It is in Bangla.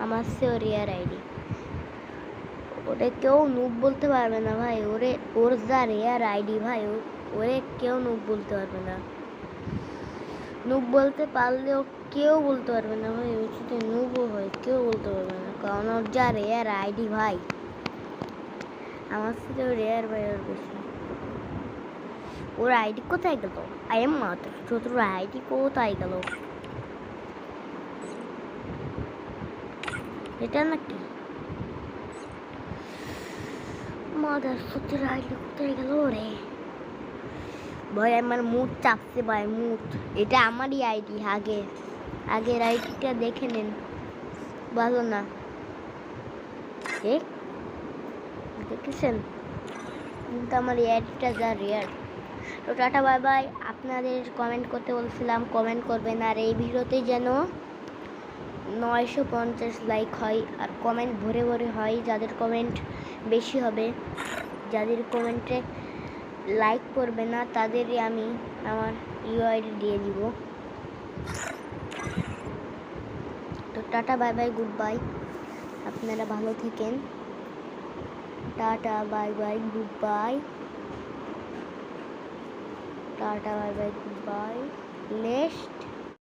আমার চেয়েও রেয়ার আইডি। ওরে কেউ নুব বলতে পারবে না ভাই, ওর যা রেয়ার আইডি ভাই, ওরে কেউ নুব বলতে পারবে না। নুব বলতে পারলেও কেউ বলতে পারবে না ভাই, ওই যদি নুবও হয় কেউ বলতে পারবে না, কারণ ওর যা রেয়ার আইডি ভাই, আমার সাথে রেয়ার ভাই ওর বেশি। ওর আইডি কোথায় গেল? আই এম মাত্র তোর আইডি কোথায় গেল? এটা নাকি মাদার ফুটের আইডি কোথায় গেল রে ভাই? আমার মুড চাপছে ভাই, মুড। এটা আমারই আইডি, আগের আইডিটা দেখে নেন, ভালো না দেখেছেন? কিন্তু আমার এই আইডিটা যা রেয়ার। তো টাটা বাই বাই। আপনাদের কমেন্ট করতে বলছিলাম, কমেন্ট করবেন, আর এই ভিডিওতে যেন 950 লাইক হয়, আর কমেন্ট ভরে ভরে হয়। যাদের কমেন্ট বেশি হবে, যাদের কমেন্টে লাইক করবে না, তাদেরই আমি আমার ইউআইডি দিয়ে দিব। তো tata bye bye, good bye, আপনারা ভালো থাকেন। Tata bye bye, good bye, tata bye bye, good bye. Next